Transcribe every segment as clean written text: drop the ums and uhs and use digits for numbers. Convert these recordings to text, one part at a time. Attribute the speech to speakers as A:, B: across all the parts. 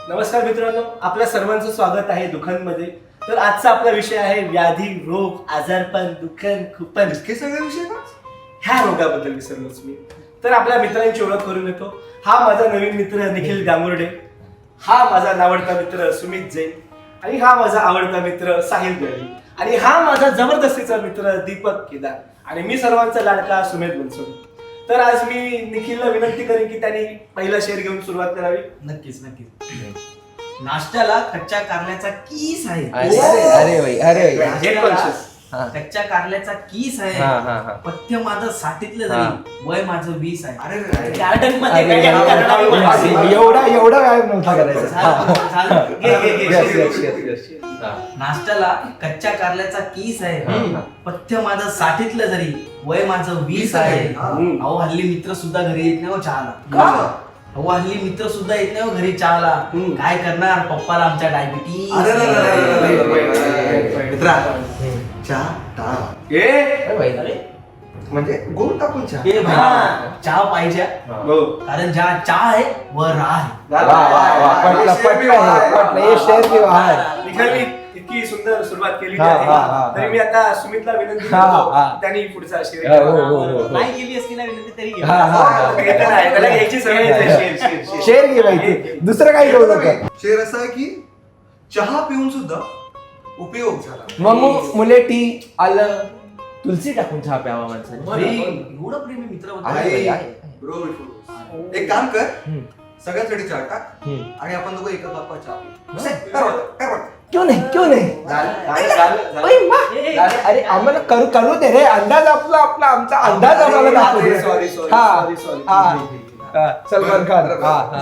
A: नमस्कार मित्रांनो, आपल्या सर्वांचं स्वागत आहे दुःखांमध्ये. तर आजचा आपला विषय आहे व्याधी, रोग, आजारपण, दुःखन, खुपन.
B: इतके सगळे विषय का?
A: ह्या रोगाबद्दल विसरलोच मी. तर आपल्या मित्रांची ओळख करून येतो. हा माझा नवीन मित्र निखिल गांगुर्डे, हा माझा नावडता मित्र सुमित जैन, आणि हा माझा आवडता मित्र साहिल दळवी, आणि हा माझा जबरदस्तीचा मित्र दीपक केदार, आणि मी सर्वांचा लाडका सुमेध बनसोडे. तर आज मी निखिलला विनंती करेन की त्यांनी पहिला शेअर घेऊन सुरुवात करावी.
C: नक्कीच नक्कीच. नाश्त्याला कच्च्या कारल्याचा कीस आहे.
D: अरे भाई
C: नाश्त्याला कच्च्या कारल्याचा कीस आहे. पथ्य माझं 60तलं जरी वय माझं 20 आहे.
B: अरे
A: गार्डन मध्ये
D: एवढा व्यायाम नव्हता
C: नाश्त्याला कच्च्या कारल्याचा कीस आहे. पथ्य माझं 60तलं जरी वय माझं 20 आहे. अहो हल्ली मित्र सुद्धा घरी येत नाही हो चहाला. अहो हल्ली मित्र सुद्धा येत नाही हो घरी चहाला. काय करणार, पप्पाला आमच्या डायबिटीज.
B: मित्रा चहा टाळा. म्हणजे गोड टाकून चहा.
C: चहा पाहिजे, कारण ज्या चहा आहे व राह
A: निखिलने इतकी सुंदर सुरुवात केली आहे. तरी मी आता सुमितला विनंती करतो त्यांनी पुढचा शेअर
C: नाही केली असती ना विनंती तरी घे.
A: त्याला घ्यायची सवय आहे.
D: शेर घे भाई, दुसरं काही घेऊ नका.
B: शेर असा आहे की चहा पिऊन सुद्धा उपयोग झाला.
D: मग मुले टी, आलं, तुलसी टाकून चहा प्यावा माणसाने.
C: एवढं प्रेमी मित्र
B: बरोबर. एक काम कर, सगळ्यांसाठी चहा टाक आणि आपण दोघं एका कप्पा चहा पिऊ.
D: क्यों नाही अरे आम्हाला करू दे रे. अंदाज आमचा अंदाज आम्हाला दाखवू दे. सलमान खान.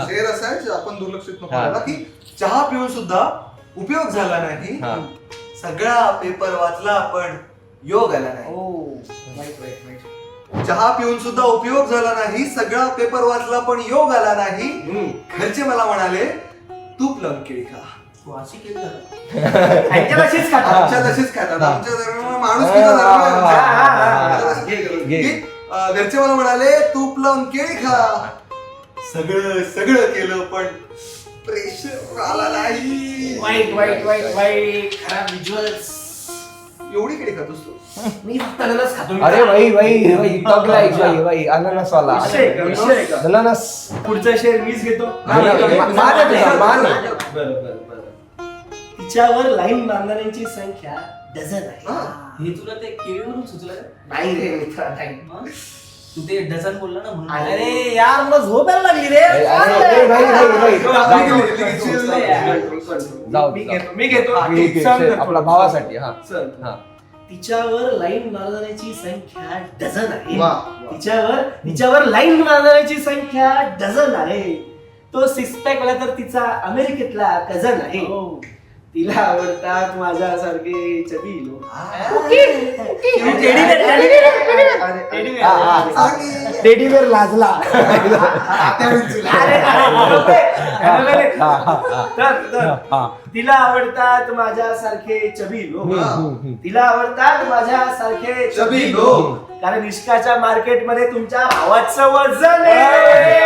B: शेर असा आहे आपण दुर्लक्षित नको करायला की चहा पिऊन सुद्धा उपयोग झाला नाही. सगळा पेपर वाचला पण योग आला नाही. चहा पिऊन सुद्धा उपयोग झाला नाही. सगळा पेपर वाचला पण योग आला नाही. घरचे मला म्हणाले तूप लावून केळी खा.
A: आमच्या तशीच खातात.
B: आमच्या तशीच खातात. आमच्या धर्म माणूस घरचे मला म्हणाले तूप लावून केळी खा. सगळं केलं पण प्रेशर आला नाही.
A: वाईट खराब विज्युअल्स.
B: एवढी केळी खातोस तू?
A: मी फक्त अननस खातो.
D: अरे भाई अननस वाला अननस.
A: पुढचा शेअर मीच घेतो. तिच्यावर लाईन बांधणाऱ्यांची संख्या डझन आहे.
C: हे तुला ते केळीवरून सुचलं का?
A: नाही रे मित्रा, नाही.
C: तू ते डझन बोलला ना म्हणून.
A: अरे यार मला झोपायला लागली रे. मी घेतो
D: आपल्या भावासाठी.
A: तिच्यावर लाईन मारणाऱ्याची संख्या डझन आहे. तिच्यावर लाईन मारणाऱ्याची संख्या डझन आहे. तो सिक्स पॅक वाला तर तिचा अमेरिकेतला कझन आहे. तिला आवडतात माझ्यासारखे चबी लोक.
D: टेडीवेअर लाजला.
A: तिला आवडतात माझ्यासारखे चबी लोक. तिला आवडतात माझ्यासारखे चबी लोक. कारण इश्काच्या मार्केटमध्ये तुमच्या भावाचं वजन आहे.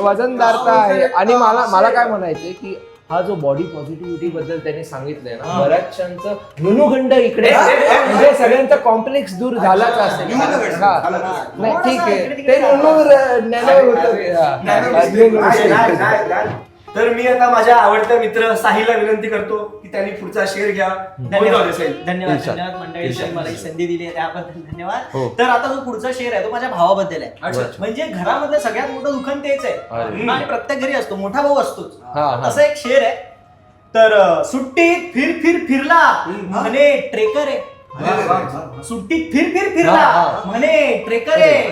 D: वजनदारता आहे. आणि मला काय म्हणायचंय की हा जो बॉडी पॉझिटिव्हिटी बद्दल त्याने सांगितलंय ना, बऱ्याचशांचं नुनुगंड इकडे म्हणजे सगळ्यांचा कॉम्प्लेक्स दूर झालाच असेल. नाही ठीक आहे, ते
A: तर मी आता माझ्या आवडत्या मित्र साहिलला विनंती करतो की त्यांनी पुढचा शेअर घ्या.
C: धन्यवाद मंडळी, मला ही संधी दिली आहे त्याबद्दल धन्यवाद. तर आता जो पुढचा शेअर आहे तो माझ्या भावाबद्दल आहे. म्हणजे घरामधलं सगळ्यात मोठं दुकान तेच आहे आणि प्रत्येक घरी असतो, मोठा भाऊ असतोच. असं एक शेअर आहे. तर सुट्टीत फिरला म्हणे ट्रेकर आहे. सुट्टीत फिरला म्हणे ट्रेकर आहे.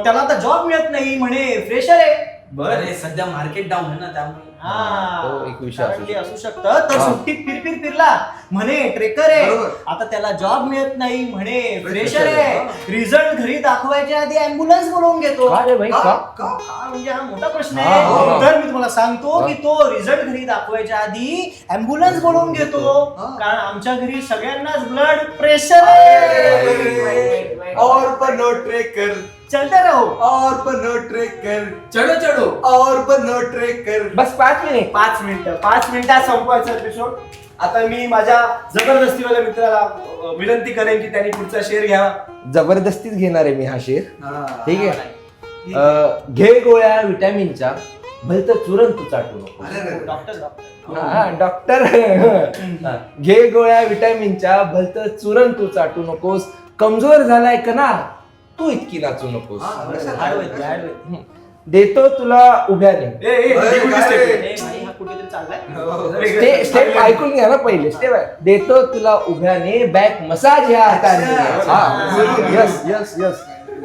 C: त्याला आता जॉब मिळत नाही म्हणे फ्रेशर आहे. अरे सध्या मार्केट डाऊन आहे ना, त्यामुळे
D: एक विषय
C: असू शकतं. तर सुट्टीत फिरला म्हणे ट्रेकर आहे. आता त्याला जॉब मिळत नाही म्हणे फ्रेशर आहे. रिझल्ट घरी दाखवायच्या आधी अँब्युलन्स बोलवून घेतो. म्हणजे हा मोठा प्रश्न आहे. तर मी तुम्हाला सांगतो की तो रिझल्ट घरी दाखवायच्या आधी अँब्युलन्स बोलवून घेतो, कारण आमच्या घरी सगळ्यांनाच ब्लड प्रेशर आहे.
B: और पण नो ट्रेकर
C: चलते रहो
B: और बनो ट्रेकर,
E: चढो चढो.
B: और बनो ट्रेकर.
D: बस 5 मिनिट.
A: 5 मिनिटात संपवायचा एपिसोड. आता मी माझ्या जबरदस्तीवाल्या मित्राला विनंती करेन की त्यांनी पुढचा शेअर घ्यावा.
D: जबरदस्तीच घेणार आहे मी हा शेर.
B: हा.
D: ठीक आहे. घे गोळ्या विटॅमिनच्या भलत चुरण तू चाटू नको.
B: अरे, अरे, अरे.
C: डॉक्टर
D: डॉक्टर घे गोळ्या विटॅमिनच्या भलत चुरण तू चाटू नकोस. कमजोर झालाय का ना तू इतकी नाचू नकोस. देतो तुला उभ्याने.
C: हा कुठेतरी चाललाय.
D: स्टेप ऐकून घ्या ना पहिले. स्टेप देतो तुला उभ्याने बॅक मसाज ह्या हाताने. Yes yes yes.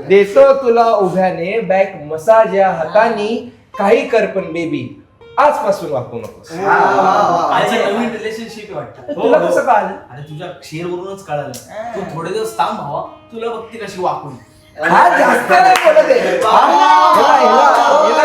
D: देतो तुला उभ्याने बॅक मसाज या हाताने. काही कर पण बेबी आजपासून वापरू नकोस.
E: कालचं नवीन रिलेशनशिप वाटतं.
D: तुला कसं कळालं?
E: अरे तुझ्या शेर वरूनच कळालं. तू थोडे दिवस थांब भावा, तुला बघती कशी वाकून.
D: हा जास्त नाही बोलत आहे.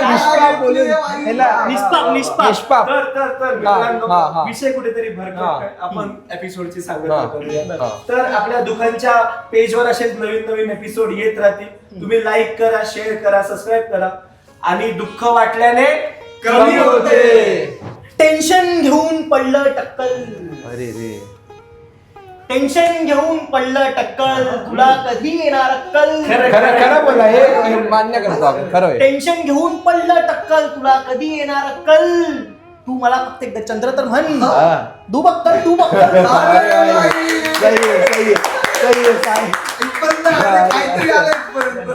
D: निष्पाप बोलून निष्पाप.
A: तर मित्रांनो,
D: हा, हा.
A: विषय कुठेतरी भरकटतोय. आपण एपिसोडची सांगता
D: हा,
A: करूया.
D: हा.
A: तर आपल्या दुकानच्या पेजवर असेच नवीन नवीन एपिसोड येत राहतील. तुम्ही लाईक करा, शेअर करा, सबस्क्राईब करा. आणि दुःख वाटल्याने
B: कमी होते.
C: टेन्शन घेऊन पडलं टक्कल.
D: अरे रे.
C: टेन्शन घेऊन पडलं टक्कल. तुला कधी येणार अक्कल.
D: खरं खरं बोला. हे मान्य करतो आपण. खरं आहे.
C: टेन्शन घेऊन पडलं टक्कल. तुला कधी येणार अक्कल. तू मला फक्त एकदा चंद्र तर म्हण.
D: हा.
C: दुबक्कल दुबक्कल.
D: सही आहे, सही आहे, सही आहे, सही आहे.
B: इथपर्यंत आले, काहीतरी आलं इथपर्यंत.